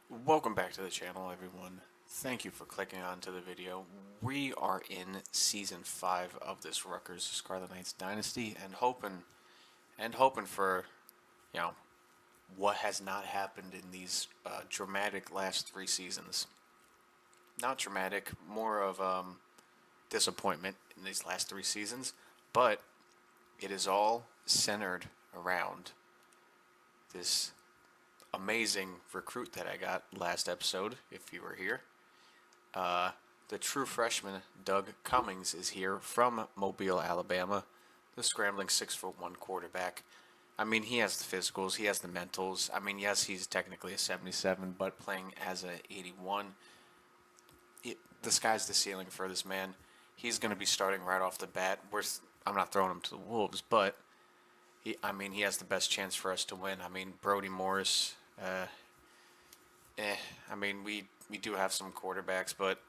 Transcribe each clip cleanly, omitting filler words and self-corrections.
Welcome back to the channel, everyone. Thank you for clicking onto the video. We are in Season 5 of this Rutgers Scarlett Knights Dynasty and hoping for, you know, what has not happened in these dramatic last 3 seasons. Not dramatic, more of disappointment in these last 3 seasons, but it is all centered around this amazing recruit that I got last episode, if you were here. The true freshman, Doug Cummings, is here from Mobile, Alabama, the scrambling 6'1" quarterback. I mean, he has the physicals, he has the mentals. I mean, yes, he's technically a 77, but playing as a 81, the sky's the ceiling for this man. He's going to be starting right off the bat. I'm not throwing him to the wolves, but he has the best chance for us to win. I mean, Brody Morris, I mean, we do have some quarterbacks, but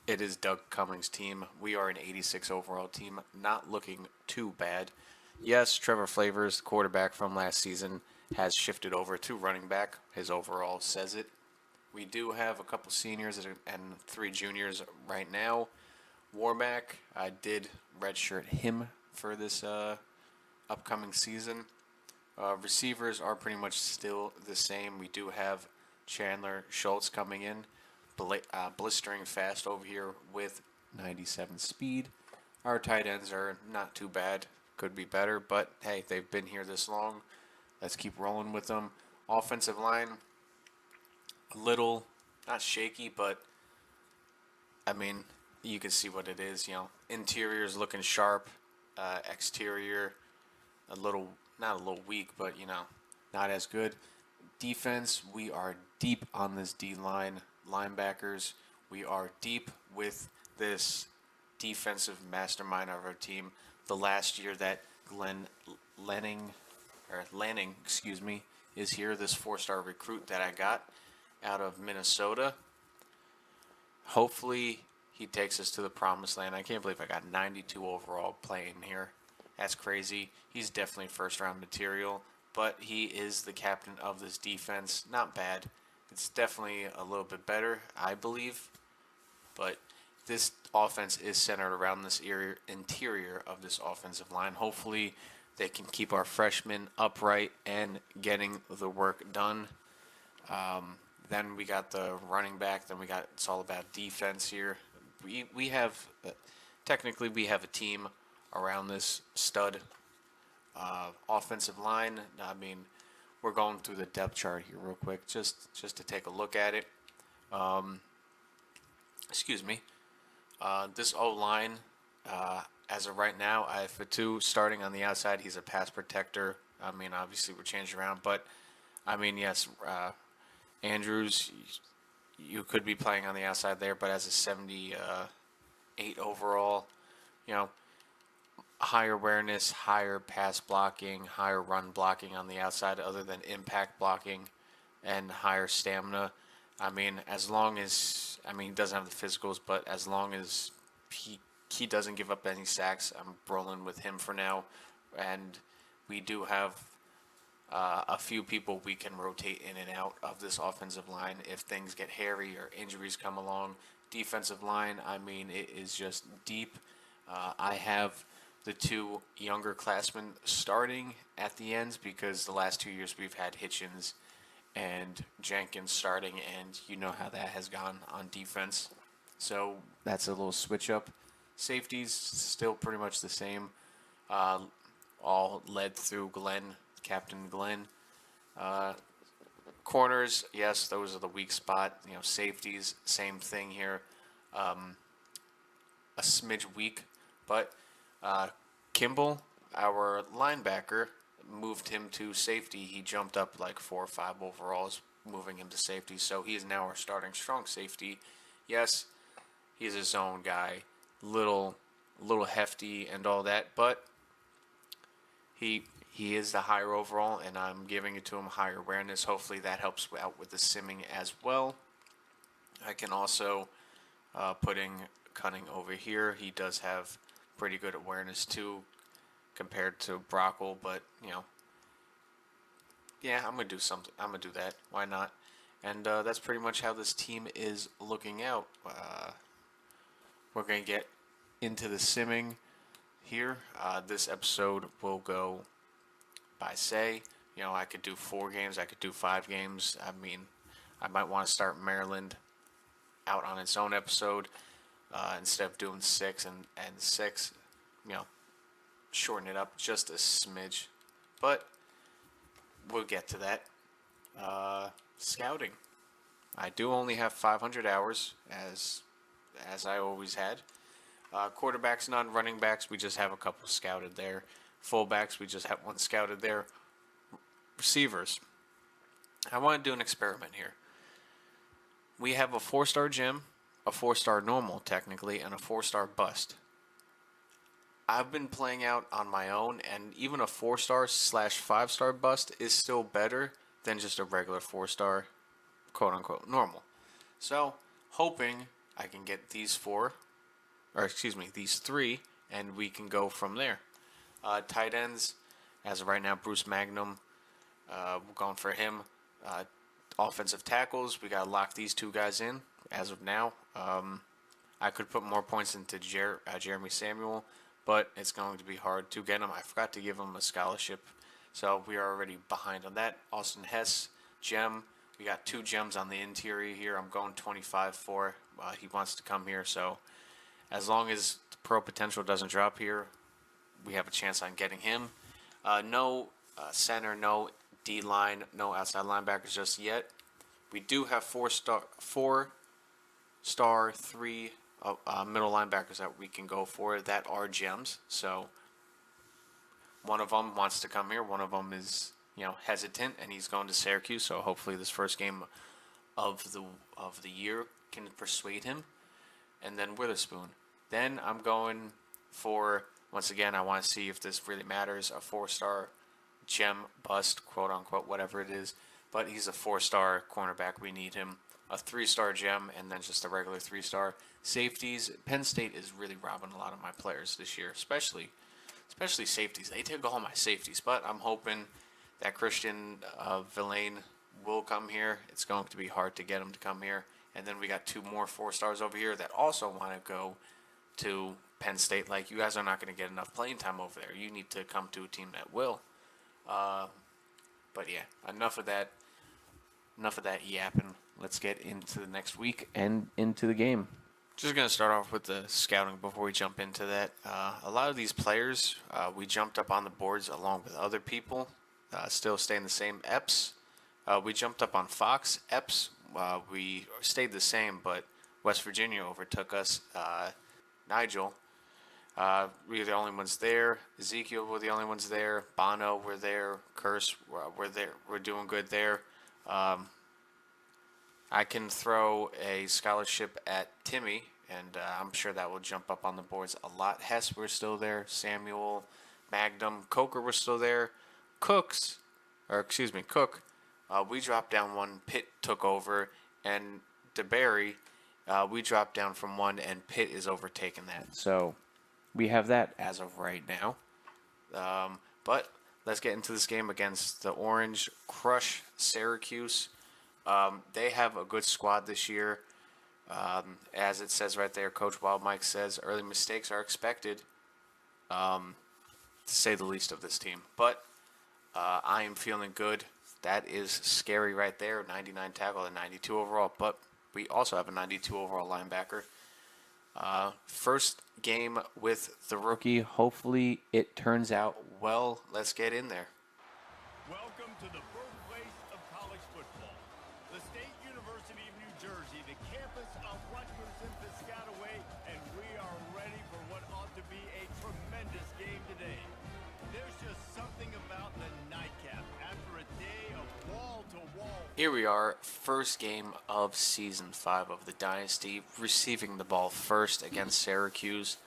it is Doug Cummings' team. We are an 86 overall team, not looking too bad. Yes, Trevor Flavors, the quarterback from last season, has shifted over to running back. His overall says it. We do have a couple seniors and 3 juniors right now. Warmack, I did redshirt him for this upcoming season. Receivers are pretty much still the same. We do have Chandler Schultz coming in, blistering fast over here with 97 speed. Our tight ends are not too bad. Could be better, but hey, they've been here this long. Let's keep rolling with them. Offensive line, a little, not shaky, but I mean, you can see what it is. Interior is looking sharp. Exterior, a little, not a little weak, but not as good. Defense, we are deep on this D line. Linebackers, we are deep with this defensive mastermind of our team. The last year that Lanning, is here. This 4-star recruit that I got out of Minnesota. Hopefully, he takes us to the promised land. I can't believe I got 92 overall playing here. That's crazy. He's definitely first-round material, but he is the captain of this defense. Not bad. It's definitely a little bit better, I believe, but this offense is centered around this interior of this offensive line. Hopefully, they can keep our freshmen upright and getting the work done. Then we got the running back. Then it's all about defense here. We have technically we have a team around this stud offensive line. I mean, we're going through the depth chart here real quick, just to take a look at it. Excuse me. This O line, as of right now, I have Fatu starting on the outside. He's a pass protector. I mean, obviously we're changing around, but I mean, yes, Andrews, you could be playing on the outside there, but as a 78 overall, you know, higher awareness, higher pass blocking, higher run blocking on the outside other than impact blocking, and higher stamina. I mean, he doesn't have the physicals, but as long as he doesn't give up any sacks, I'm rolling with him for now. And we do have a few people we can rotate in and out of this offensive line if things get hairy or injuries come along. Defensive line, I mean, it is just deep. I have the 2 younger classmen starting at the ends because the last 2 years we've had Hitchens and Jenkins starting, and you know how that has gone on defense. So that's a little switch up. Safeties still pretty much the same. All led through Captain Glenn. Corners, yes, those are the weak spot. Safeties, same thing here. A smidge weak, but Kimball, our linebacker, moved him to safety. He jumped up like 4 or 5 overalls, moving him to safety. So he is now our starting strong safety. Yes, he's a zone guy, little hefty and all that, but he is the higher overall, and I'm giving it to him higher awareness. Hopefully that helps out with the simming as well. I can also putting Cunning over here. He does have pretty good awareness too, compared to Brockle, but yeah, I'm gonna do something. I'm gonna do that. Why not? And that's pretty much how this team is looking out. We're going to get into the simming here. This episode will go by say. I could do 4 games. I could do 5 games. I mean, I might want to start Maryland out on its own episode instead of doing 6 and 6. Shorten it up just a smidge. But we'll get to that. Scouting. I do only have 500 hours, as I always had. Quarterbacks, none. Running backs, we just have a couple scouted there. Fullbacks, we just have 1 scouted there. Receivers. I want to do an experiment here. We have a 4-star gem, a 4-star normal, technically, and a 4-star bust. I've been playing out on my own, and even a 4-star / 5-star bust is still better than just a regular 4-star, quote-unquote, normal. So, hoping I can get these 3, and we can go from there. Tight ends, as of right now, Bruce Magnum, we're going for him. Offensive tackles, we got to lock these 2 guys in, as of now. I could put more points into Jeremy Samuel, but it's going to be hard to get him. I forgot to give him a scholarship, so we are already behind on that. Austin Hess, gem. We got 2 gems on the interior here. I'm going 25 for. He wants to come here, so as long as the pro potential doesn't drop here, we have a chance on getting him. No center, no D-line, no outside linebackers just yet. We do have 4-star, 3 middle linebackers that we can go for that are gems. So one of them wants to come here. One of them is hesitant, and he's going to Syracuse. So hopefully this first game of the year can persuade him. And then Witherspoon. Then I'm going for, once again, I want to see if this really matters, a 4-star gem bust, quote unquote, whatever it is. But he's a 4-star cornerback. We need him. A 3-star gem, and then just a regular 3-star. Safeties. Penn State is really robbing a lot of my players this year, especially safeties. They took all my safeties, but I'm hoping that Christian Villain will come here. It's going to be hard to get him to come here. And then we got 2 more 4-stars over here that also want to go to Penn State. Like, you guys are not going to get enough playing time over there. You need to come to a team that will. But yeah, enough of that yapping. Let's get into the next week and into the game. Just going to start off with the scouting before we jump into that. A lot of these players, we jumped up on the boards along with other people, still staying the same. Epps, we jumped up on Fox. Epps, we stayed the same, but West Virginia overtook us. Nigel, we were the only ones there. Ezekiel were the only ones there. Bono were there. Curse were there. We're doing good there. I can throw a scholarship at Timmy, and I'm sure that will jump up on the boards a lot. Hess were still there. Samuel, Magnum, Coker were still there. Cook, we dropped down 1. Pitt took over, and DeBerry, we dropped down from 1, and Pitt is overtaking that. So we have that as of right now. But let's get into this game against the Orange Crush Syracuse. They have a good squad this year. As it says right there, Coach Wild Mike says early mistakes are expected, to say the least of this team. But I am feeling good. That is scary right there. 99 tackle and 92 overall. But we also have a 92 overall linebacker. First game with the rookie. Hopefully it turns out well. Let's get in there. Welcome to the birthplace of college football. The State University of New Jersey, the campus of Rutgers in Piscataway, and we are ready for what ought to be a tremendous game today. There's just something about the nightcap after a day of wall-to-wall. Here we are, first game of Season 5 of the Dynasty, receiving the ball first against Syracuse.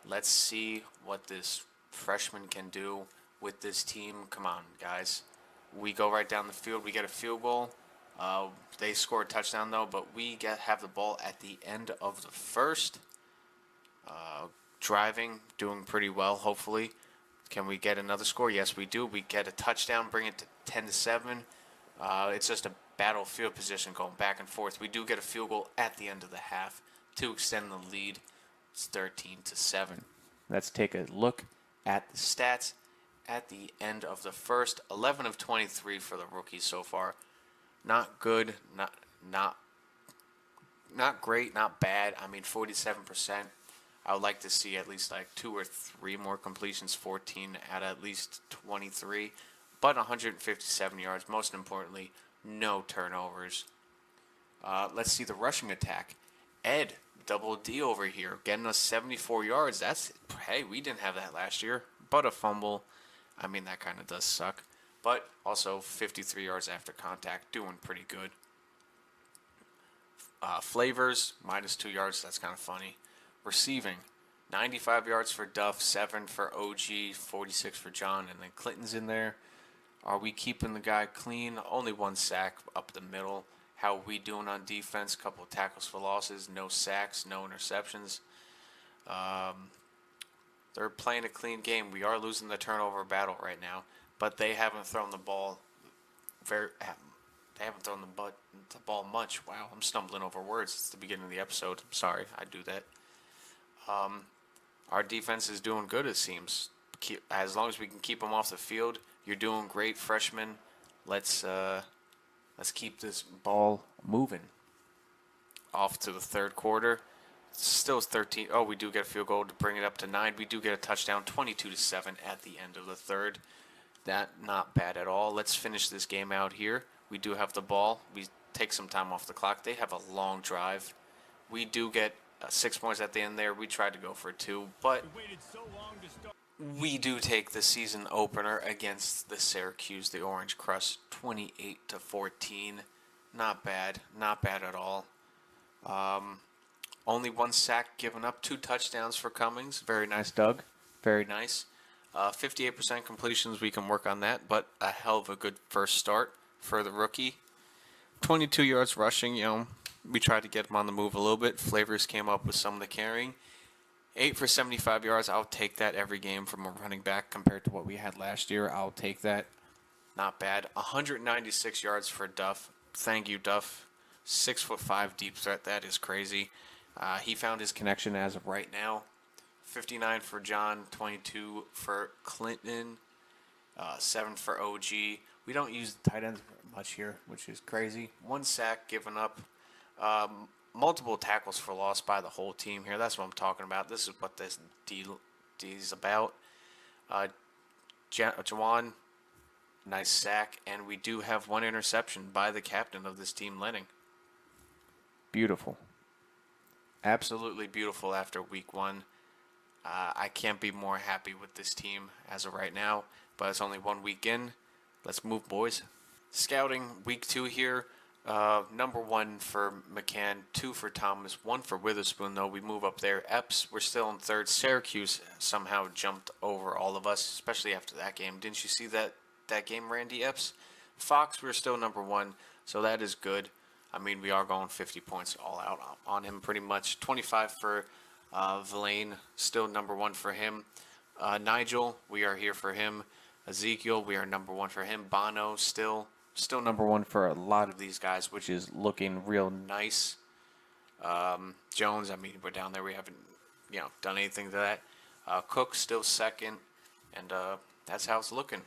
Let's see what this freshman can do with this team. Come on, guys. We go right down the field. We get a field goal. They score a touchdown, though, but we have the ball at the end of the first. Driving, doing pretty well, hopefully. Can we get another score? Yes, we do. We get a touchdown, bring it to 10-7. It's just a battlefield position going back and forth. We do get a field goal at the end of the half to extend the lead. It's 13-7. Let's take a look at the stats at the end of the first. 11 of 23 for the rookies so far. Not good, not great, not bad. I mean, 47%. I would like to see at least like 2 or 3 more completions, 14 at least 23, but 157 yards. Most importantly, no turnovers. Let's see the rushing attack. Ed, double D over here, getting us 74 yards. Hey, we didn't have that last year, but a fumble. I mean, that kind of does suck. But also 53 yards after contact, doing pretty good. Flavors, -2 yards. That's kind of funny. Receiving, 95 yards for Duff, 7 for OG, 46 for John, and then Clinton's in there. Are we keeping the guy clean? Only 1 sack up the middle. How are we doing on defense? Couple of tackles for losses, no sacks, no interceptions. They're playing a clean game. We are losing the turnover battle right now, but they haven't thrown the ball They haven't thrown the ball much. Wow, I'm stumbling over words. It's the beginning of the episode. I'm sorry, I do that. Our defense is doing good, it seems. As long as we can keep them off the field, you're doing great, freshman. Let's keep this ball moving. Off to the third quarter. Still 13. Oh, we do get a field goal to bring it up to 9. We do get a touchdown, 22-7 at the end of the third. That not bad at all. Let's finish this game out here. We do have the ball. We take some time off the clock. They have a long drive. We do get 6 points at the end there. We tried to go for 2, but we do take the season opener against the Syracuse, the Orange Crust, 28-14. Not bad. Not bad at all. Only 1 sack given up, 2 touchdowns for Cummings. Very nice, Doug. Very nice. 58% completions, we can work on that, but a hell of a good first start for the rookie. 22 yards rushing, we tried to get him on the move a little bit. Flavors came up with some of the carrying. 8 for 75 yards. I'll take that every game from a running back compared to what we had last year. I'll take that. Not bad. 196 yards for Duff. Thank you, Duff. 6'5" deep threat. That is crazy. He found his connection as of right now. 59 for John. 22 for Clinton. 7 for OG. We don't use the tight ends much here, which is crazy. 1 sack given up. Multiple tackles for loss by the whole team here. That's what I'm talking about. This is what this D is about. Jawan, nice sack. And we do have 1 interception by the captain of this team, Lenning. Beautiful. Absolutely beautiful after week 1. I can't be more happy with this team as of right now, but it's only 1 week in. Let's move, boys. Scouting, week 2 here. Number 1 for McCann, 2 for Thomas, 1 for Witherspoon, though. We move up there. Epps, we're still in 3rd. Syracuse somehow jumped over all of us, especially after that game. Didn't you see that game, Randy Epps? Fox, we're still number 1, so that is good. I mean, we are going 50 points all out on him pretty much. 25 for Villain, still number 1 for him. Nigel, we are here for him. Ezekiel, we are number 1 for him. Bono, still number 1 for a lot of these guys, which is looking real nice. Jones, I mean, we're down there. We haven't, done anything to that. Cook, still 2nd, and that's how it's looking.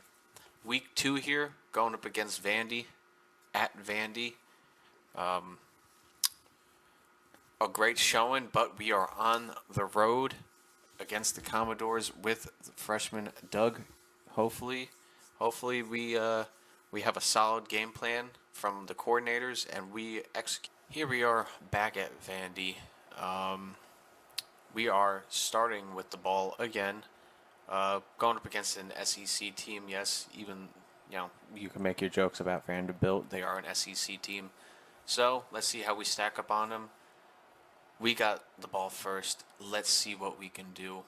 Week 2 here, going up against Vandy, at Vandy. A great showing, but we are on the road against the Commodores with freshman Doug. Hopefully we have a solid game plan from the coordinators and we execute. Here we are back at Vandy. We are starting with the ball again, going up against an SEC team. Yes, even you can make your jokes about Vanderbilt. They are an SEC team. So let's see how we stack up on them. We got the ball first. Let's see what we can do.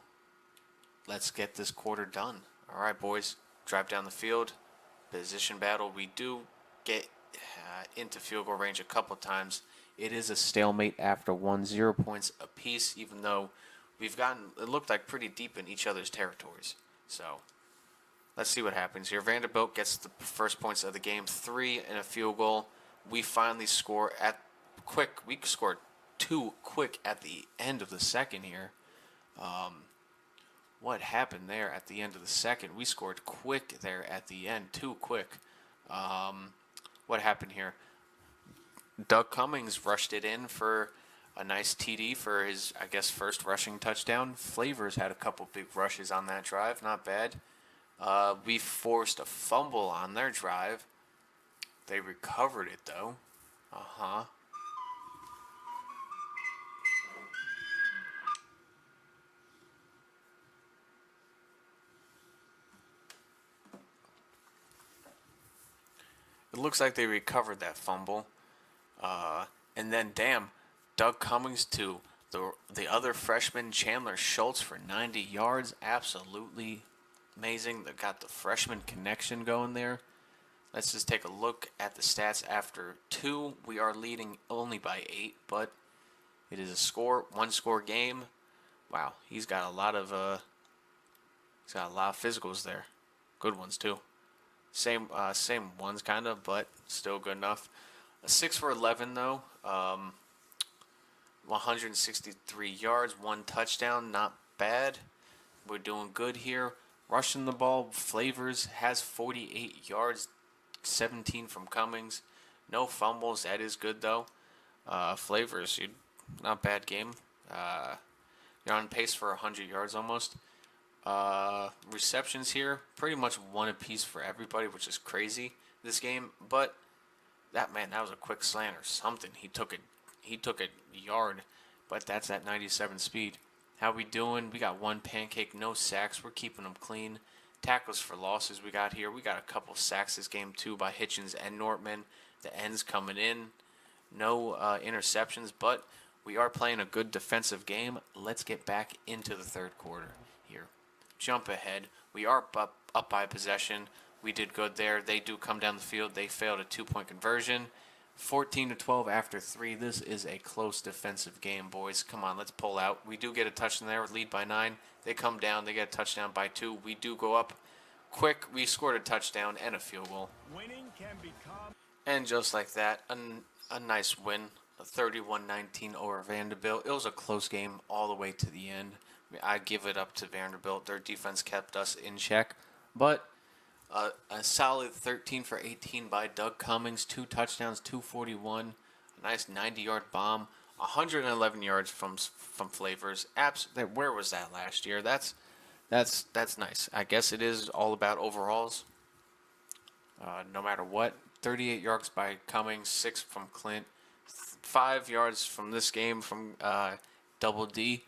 Let's get this quarter done. All right, boys. Drive down the field. Position battle. We do get into field goal range a couple times. It is a stalemate after 1, 0 points apiece, even though we've gotten, it looked like pretty deep in each other's territories. So let's see what happens here. Vanderbilt gets the first points of the game, 3 and a field goal. we finally score at quick. We scored two quick at the end of the second here. What happened there at the end of the second? We scored quick there at the end, too quick. What happened here? Doug Cummings rushed it in for a nice TD for his, I guess, first rushing touchdown. Flavors had a couple big rushes on that drive, not bad. We forced a fumble on their drive. They recovered it, though. Uh-huh. It looks like they recovered that fumble. And then, damn, Doug Cummings to the other freshman, Chandler Schultz, for 90 yards. Absolutely amazing. They got the freshman connection going there. Let's just take a look at the stats after 2. We are leading only by 8, but it is a one-score game. Wow, he's got a lot of physicals there. Good ones too. Same ones kind of, but still good enough. A 6 for 11 though. 163 yards, 1 touchdown, not bad. We're doing good here. Rushing the ball, Flavors has 48 yards, 17 from Cummings. No fumbles, that is good though. Flavors, not bad game. You're on pace for 100 yards almost. Receptions here, pretty much one apiece for everybody, which is crazy this game. But that was a quick slant or something. He took a yard, but that's at 97 speed. How we doing? We got 1 pancake, no sacks. We're keeping them clean. Tackles for losses we got here. We got a couple sacks this game too by Hitchens and Nortman. The ends coming in. No interceptions, but we are playing a good defensive game. Let's get back into the third quarter here. Jump ahead. We are up by possession. We did good there. They do come down the field. They failed a 2-point conversion. 14-12 after 3. This is a close defensive game, boys. Come on, let's pull out. We do get a touchdown there, lead by 9. They come down. They get a touchdown by 2. We do go up quick. We scored a touchdown and a field goal. Winning can become. And just like that, a nice win. A 31-19 over Vanderbilt. It was a close game all the way to the end. I give it up to Vanderbilt. Their defense kept us in check. But a solid 13 for 18 by Doug Cummings. 2 touchdowns, 241. A nice 90-yard bomb. 111 yards from Flavors. Where was that last year? That's nice. I guess it is all about overalls. No matter what. 38 yards by Cummings. 6 from Clint. 5 yards from this game from Double D.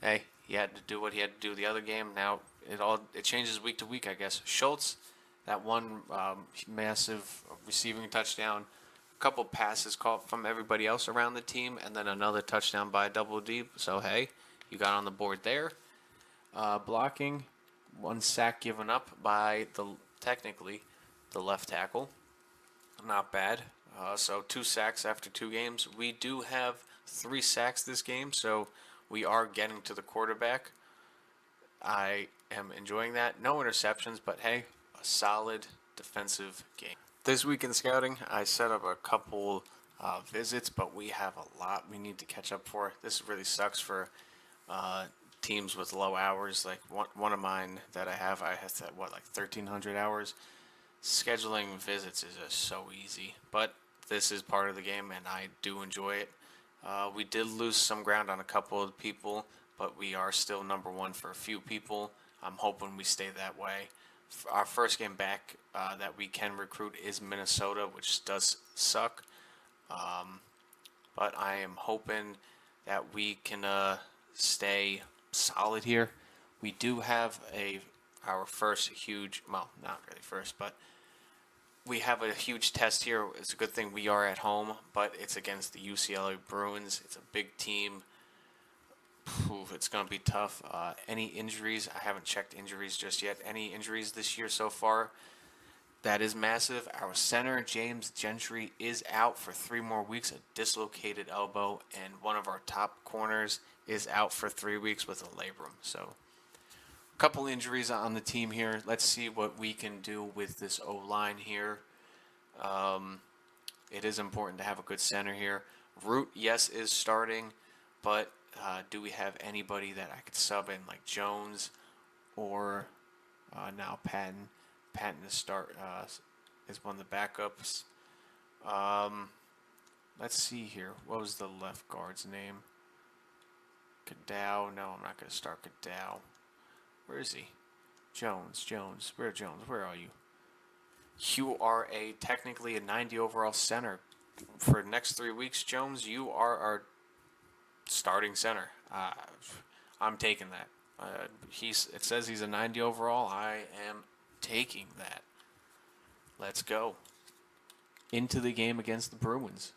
Hey, he had to do what he had to do the other game. Now it changes week to week, I guess. Schultz, that one massive receiving touchdown, a couple passes caught from everybody else around the team, and then another touchdown by Double D. So hey, you got on the board there. Blocking, 1 sack given up by technically the left tackle. Not bad. So 2 sacks after 2 games. We do have 3 sacks this game, so we are getting to the quarterback. I am enjoying that. No interceptions, but hey, a solid defensive game. This week in scouting, I set up a couple visits, but we have a lot we need to catch up for. This really sucks for teams with low hours. Like one of mine that I have like 1,300 hours. Scheduling visits is just so easy, but this is part of the game, and I do enjoy it. We did lose some ground on a couple of people, but we are still number 1 for a few people. I'm hoping we stay that way. Our first game back that we can recruit is Minnesota, which does suck. But I am hoping that we can stay solid here. We do have our first huge, well, not really first, but we have a huge test here. It's a good thing we are at home, but it's against the UCLA Bruins. It's a big team. It's going to be tough. Any injuries? I haven't checked injuries just yet. Any injuries this year so far? That is massive. Our center, James Gentry, is out for 3 more weeks, a dislocated elbow, and one of our top corners is out for 3 weeks with a labrum. So a couple injuries on the team here. Let's see what we can do with this O-line here. It is important to have a good center here. Root, yes, is starting, but do we have anybody that I could sub in like Jones or now Patton? Patton is one of the backups. Let's see here. What was the left guard's name? Cadow. No, I'm not going to start Cadow. Where is he? Jones. Where Jones? Where are you? You are technically a 90 overall center. For the next 3 weeks, Jones, you are our starting center. I'm taking that. It says he's a 90 overall. I am taking that. Let's go. Into the game against the Bruins.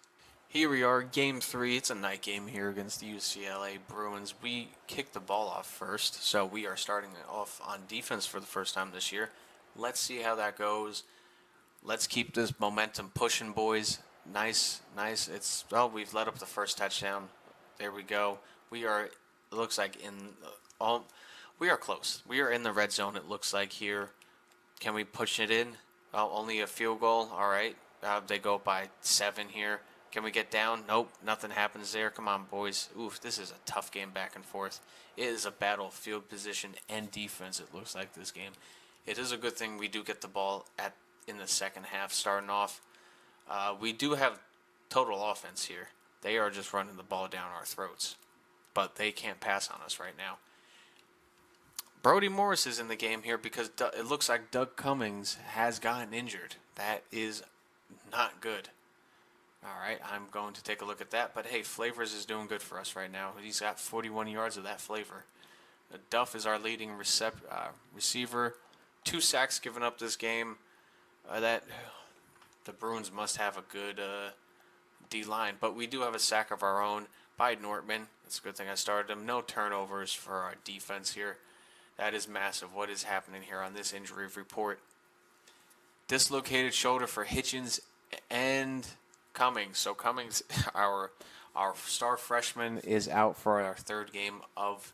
Here we are, Game 3. It's a night game here against the UCLA Bruins. We kicked the ball off first, so we are starting off on defense for the first time this year. Let's see how that goes. Let's keep this momentum pushing, boys. Nice. We've let up the first touchdown. There we go. We are, it looks like we are close. We are in the red zone, it looks like here. Can we push it in? Only a field goal. All right. They go by 7 here. Can we get down? Nope. Nothing happens there. Come on, boys. Oof, this is a tough game back and forth. It is a battle of field position and defense, it looks like, this game. It is a good thing we do get the ball in the second half starting off. We do have total offense here. They are just running the ball down our throats. But they can't pass on us right now. Brody Morris is in the game here because it looks like Doug Cummings has gotten injured. That is not good. All right, I'm going to take a look at that. But, hey, Flavors is doing good for us right now. He's got 41 yards of that flavor. Duff is our leading receiver. 2 sacks given up this game. The Bruins must have a good D-line. But we do have a sack of our own by Nortman. It's a good thing I started him. No turnovers for our defense here. That is massive. What is happening here on this injury report? Dislocated shoulder for Hitchens and Cummings. So Cummings, our star freshman, is out for our 3rd game of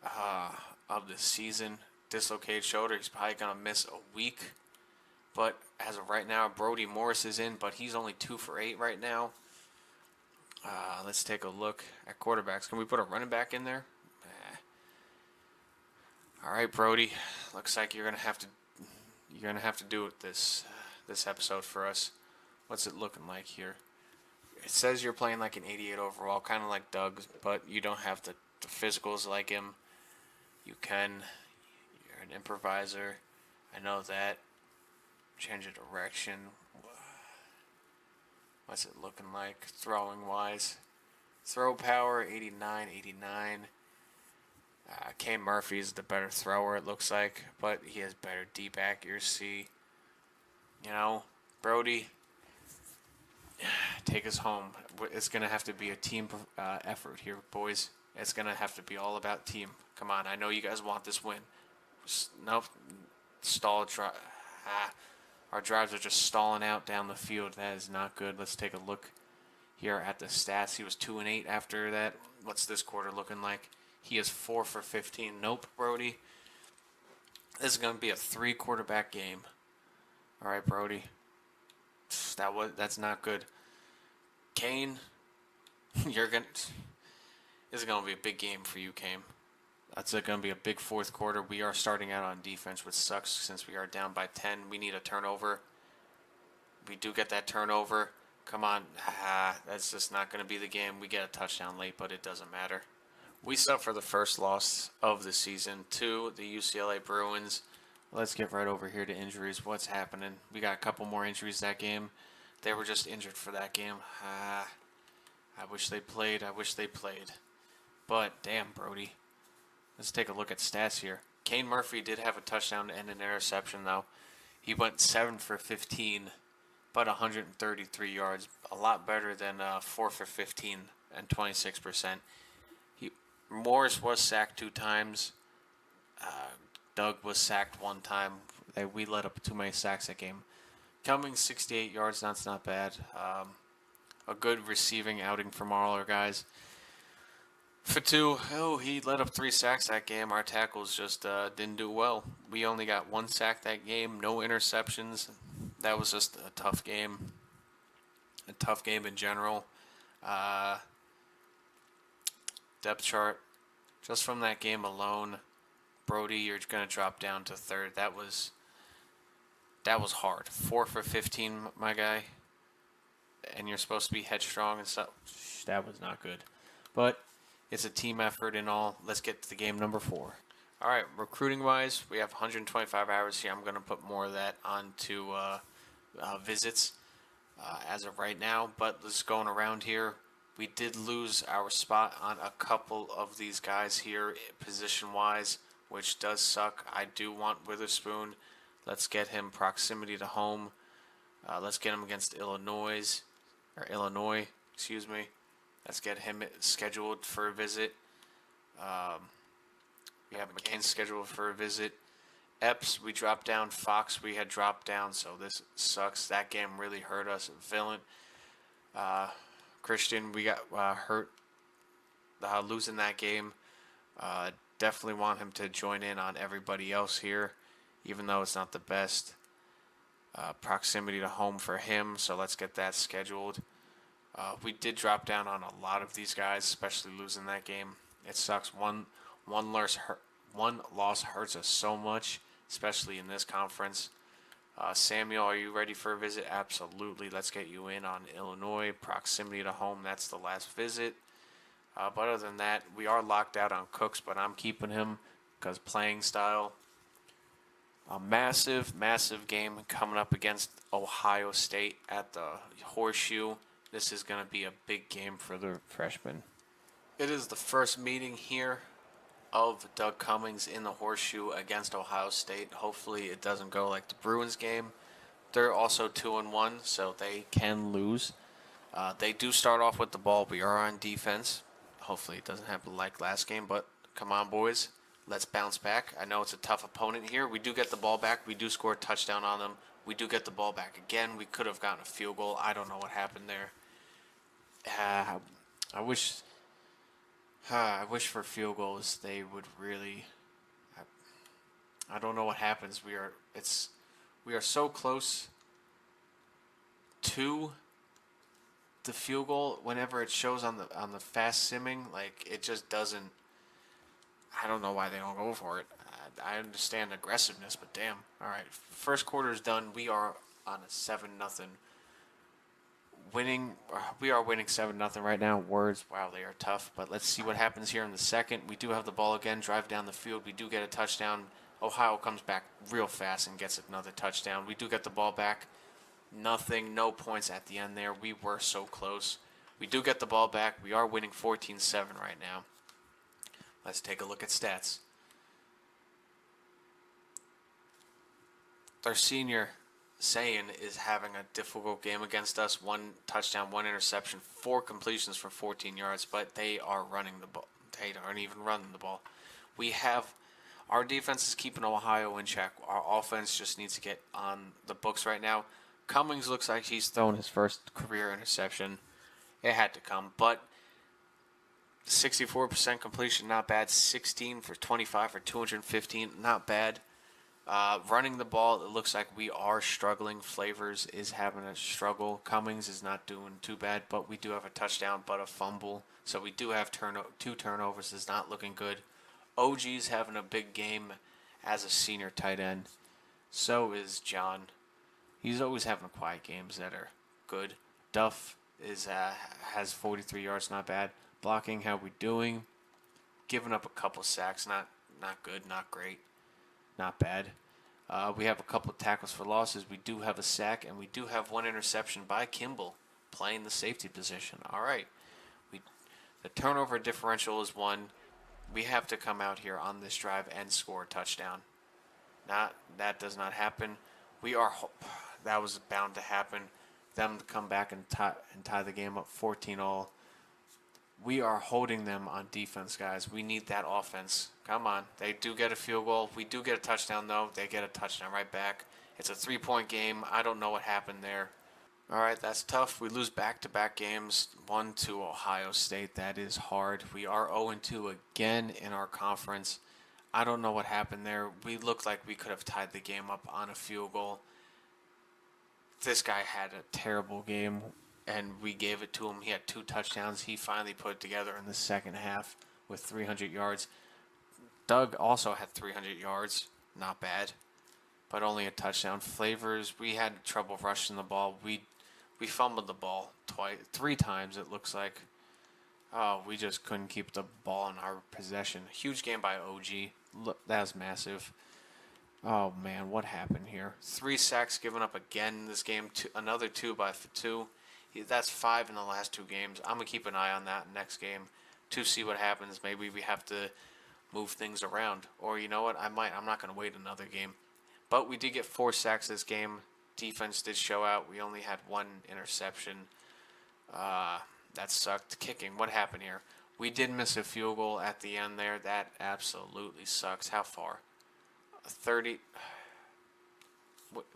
the season. Dislocated shoulder. He's probably gonna miss a week. But as of right now, Brody Morris is in, but he's only 2 for 8 right now. Let's take a look at quarterbacks. Can we put a running back in there? All right, Brody. Looks like you're gonna have to do it this episode for us. What's it looking like here? It says you're playing like an 88 overall, kind of like Doug, but you don't have the physicals like him. You're an improviser. I know that. Change of direction. What's it looking like throwing wise? Throw power 89. K Murphy is the better thrower, it looks like, but he has better deep accuracy. You know, Brody, take us home. It's going to have to be a team effort here, boys. It's going to have to be all about team. Come on, I know you guys want this win. Nope. Our drives are just stalling out down the field. That is not good. Let's take a look here at the stats. He was 2-8 after that. What's this quarter looking like? He is 4 for 15. Nope, Brody. This is going to be a 3-quarterback game. All right, Brody. That's not good. Kane, this is going to be a big game for you, Kane. That's going to be a big 4th quarter. We are starting out on defense, which sucks since we are down by 10. We need a turnover. We do get that turnover. Come on. That's just not going to be the game. We get a touchdown late, but it doesn't matter. We suffer the first loss of the season to the UCLA Bruins. Let's get right over here to injuries. What's happening? We got a couple more injuries that game. They were just injured for that game. I wish they played. But, damn, Brody. Let's take a look at stats here. Kane Murphy did have a touchdown and an interception, though. He went 7 for 15, but 133 yards. A lot better than 4 for 15 and 26%. Morris was sacked 2 times. Doug was sacked 1 time. We let up too many sacks that game. Cummings, 68 yards. That's not bad. A good receiving outing from all our guys. Fatu, he let up 3 sacks that game. Our tackles just didn't do well. We only got 1 sack that game. No interceptions. That was just a tough game. A tough game in general. Uh, Depth chart, just from that game alone, Brody, you're going to drop down to third. That was hard. 4 for 15, my guy. And you're supposed to be headstrong and stuff. That was not good. But it's a team effort and all. Let's get to the game number 4. All right, recruiting wise, we have 125 hours here. I'm going to put more of that onto visits as of right now. But let's going around here. We did lose our spot on a couple of these guys here position wise, which does suck. I do want Witherspoon. Let's get him proximity to home. Let's get him against Illinois, excuse me. Let's get him scheduled for a visit. We have McCain scheduled for a visit. Epps, we dropped down. Fox, we had dropped down, so this sucks. That game really hurt us. Villain, Christian, we got hurt losing that game. Definitely want him to join in on everybody else here, even though it's not the best proximity to home for him. So let's get that scheduled. We did drop down on a lot of these guys, especially losing that game. It sucks. One loss hurts us so much, especially in this conference. Samuel, are you ready for a visit? Absolutely. Let's get you in on Illinois. Proximity to home, that's the last visit. But other than that, we are locked out on Cooks, but I'm keeping him because playing style. A massive, massive game coming up against Ohio State at the Horseshoe. This is going to be a big game for the freshmen. It is the first meeting here of Doug Cummings in the Horseshoe against Ohio State. Hopefully it doesn't go like the Bruins game. They're also 2-1, so they can lose. They do start off with the ball. We are on defense. Hopefully it doesn't happen like last game, but come on, boys. Let's bounce back. I know it's a tough opponent here. We do get the ball back. We do score a touchdown on them. We do get the ball back again. We could have gotten a field goal. I don't know what happened there. I wish for field goals they would really. I don't know what happens. We are so close to the field goal. Whenever it shows on the fast simming, like it just doesn't. I don't know why they don't go for it. I understand aggressiveness, but damn. All right, first quarter is done. We are on a 7-0 winning. We are winning 7-0 right now. Words, wow, they are tough. But let's see what happens here in the second. We do have the ball again. Drive down the field. We do get a touchdown. Ohio comes back real fast and gets another touchdown. We do get the ball back. Nothing, no points at the end there. We were so close. We do get the ball back. We are winning 14-7 right now. Let's take a look at stats. Our senior, Sayin, is having a difficult game against us. 1 touchdown, 1 interception, 4 completions for 14 yards, but they are running the ball. They aren't even running the ball. Our defense is keeping Ohio in check. Our offense just needs to get on the books right now. Cummings looks like he's thrown his first career interception. It had to come, but 64% completion, not bad. 16 for 25 for 215, not bad. Running the ball, it looks like we are struggling. Flavors is having a struggle. Cummings is not doing too bad, but we do have a touchdown, but a fumble. So we do have 2 turnovers. It's not looking good. OG's having a big game as a senior tight end. So is John. He's always having quiet games that are good. Duff has 43 yards, not bad. Blocking, how we doing? Giving up a couple sacks, not good, not great, not bad. We have a couple tackles for losses. We do have a sack, and we do have 1 interception by Kimball, playing the safety position. All right. The turnover differential is 1. We have to come out here on this drive and score a touchdown. That does not happen. That was bound to happen. Them to come back and tie the game up 14-all. We are holding them on defense, guys. We need that offense. Come on. They do get a field goal. We do get a touchdown, though. They get a touchdown right back. It's a 3-point game. I don't know what happened there. All right, that's tough. We lose back-to-back games, 1 to Ohio State. That is hard. We are 0-2 again in our conference. I don't know what happened there. We looked like we could have tied the game up on a field goal. This guy had a terrible game. and we gave it to him. He had 2 touchdowns. He finally put it together in the second half with 300 yards. Doug also had 300 yards. Not bad, but only a touchdown. Flavors, we had trouble rushing the ball. We fumbled the ball 3 times, it looks like. Oh, we just couldn't keep the ball in our possession. Huge game by OG. Look, that was massive. Oh man, what happened here? 3 sacks given up again in this game. Another 2 by 2. That's 5 in the last 2 games. I'm gonna keep an eye on that next game to see what happens. Maybe we have to move things around, or you know what? I'm not gonna wait another game. But we did get 4 sacks this game. Defense did show out. We only had 1 interception. That sucked. Kicking. What happened here? We did miss a field goal at the end there. That absolutely sucks. How far? 30.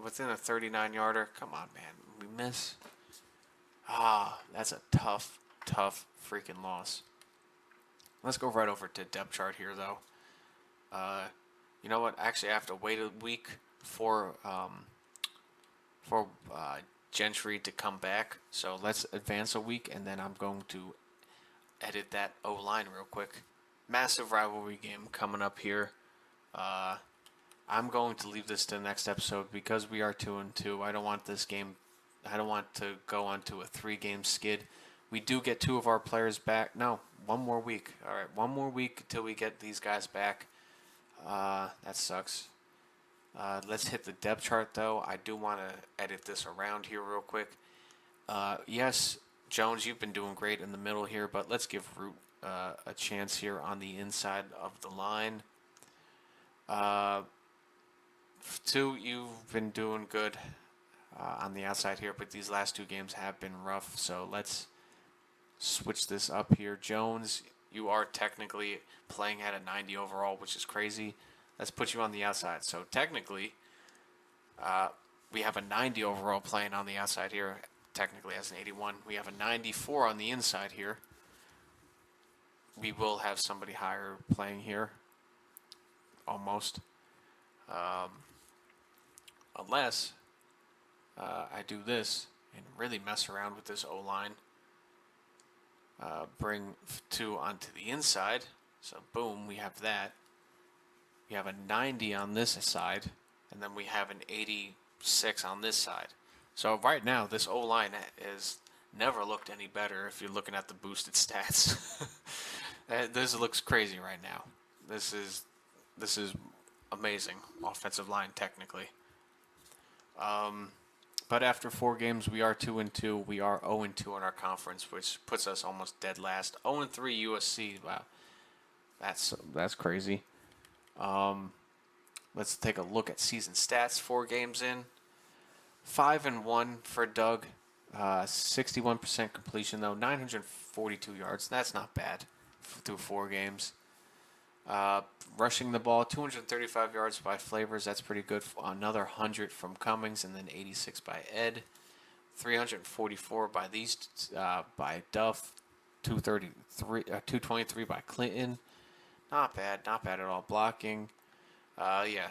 Within a 39-yarder. Come on, man. We miss. That's a tough freaking loss. Let's go right over to depth chart here, though. You know what? Actually, I have to wait a week for Gentry to come back. So let's advance a week, and then I'm going to edit that O-line real quick. Massive rivalry game coming up here. I'm going to leave this to the next episode because we are 2-2. I don't want this game. I don't want to go onto a 3-game skid. We do get 2 of our players back. No, 1 more week. All right, 1 more week until we get these guys back. That sucks. Let's hit the depth chart, though. I do want to edit this around here real quick. Yes, Jones, you've been doing great in the middle here, but let's give Root a chance here on the inside of the line. 2, you've been doing good on the outside here, but these last 2 games have been rough, so let's switch this up here. Jones, you are technically playing at a 90 overall, which is crazy. Let's put you on the outside. So technically, we have a 90 overall playing on the outside here. Technically as an 81. We have a 94 on the inside here. We will have somebody higher playing here. Almost. Unless I do this and really mess around with this O-line. Bring 2 onto the inside. So boom, we have that. We have a 90 on this side, and then we have an 86 on this side. So right now, this O-line has never looked any better if you're looking at the boosted stats. This looks crazy right now. This is amazing offensive line technically. But after 4 games, we are 2-2. We are 0-2 in our conference, which puts us almost dead last. 0-3 USC. Wow, that's crazy. Let's take a look at season stats. 4 games in, 5-1 for Doug. 61% completion though, 942 yards. That's not bad through 4 games. Rushing the ball, 235 yards by Flavors. That's pretty good. Another 100 from Cummings, and then 86 by Ed. 344 by by Duff. 223 by Clinton. Not bad at all. Blocking, yeah.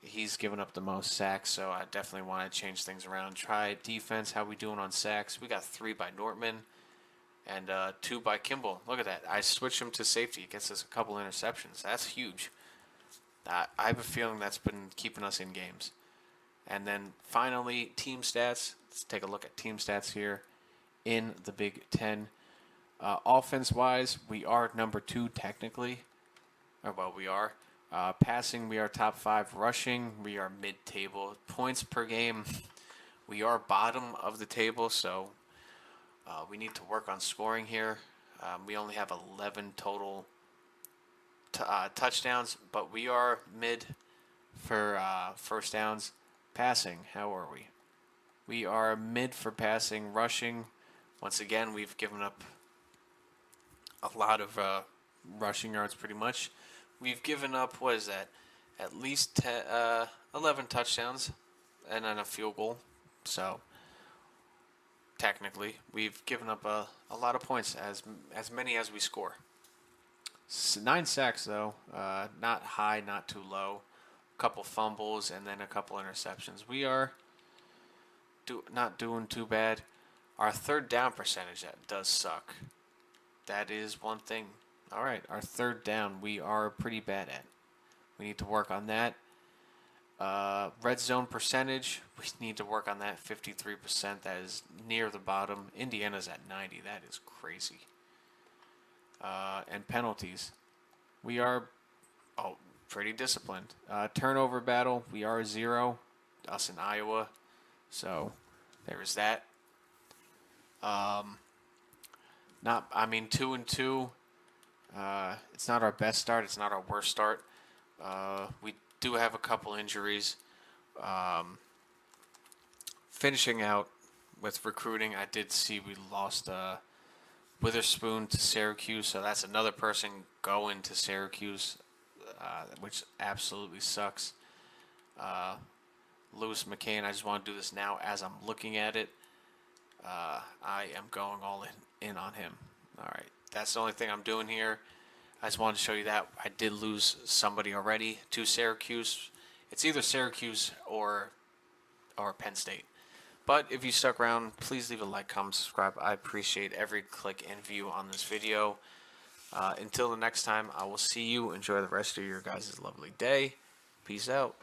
He's given up the most sacks, so I definitely want to change things around. Try defense. How we doing on sacks? We got 3 by Nortman and 2 by Kimball. Look at that. I switched him to safety. It gets us a couple interceptions. That's huge. I have a feeling that's been keeping us in games. And then finally, team stats. Let's take a look at team stats here in the Big Ten. Offense-wise, we are number 2 technically. We are. Passing, we are top 5. Rushing, we are mid-table. Points per game, we are bottom of the table, so we need to work on scoring here. We only have 11 total touchdowns, but we are mid for first downs. Passing, how are we? We are mid for passing. Rushing, once again, we've given up a lot of rushing yards pretty much. We've given up, what is that, at least 11 touchdowns and then a field goal. So, technically, we've given up a lot of points, as many as we score. 9 sacks, though. Not high, not too low. A couple fumbles and then a couple interceptions. We are not doing too bad. Our third down percentage, that does suck. That is one thing. All right, our third down, we are pretty bad at. We need to work on that. Red zone percentage, we need to work on that. 53%, that is near the bottom. Indiana's at 90, that is crazy. And penalties, we are pretty disciplined. Turnover battle, we are 0. Us in Iowa, so there is that. 2-2. It's not our best start. It's not our worst start. We do have a couple injuries. Finishing out with recruiting, I did see we lost Witherspoon to Syracuse, so that's another person going to Syracuse, which absolutely sucks. Lewis McCain, I just want to do this now as I'm looking at it. I am going all in on him. All right, that's the only thing I'm doing here. I just wanted to show you that I did lose somebody already to Syracuse. It's either Syracuse or Penn State. But if you stuck around, please leave a like, comment, subscribe. I appreciate every click and view on this video. Until the next time, I will see you. Enjoy the rest of your guys' lovely day. Peace out.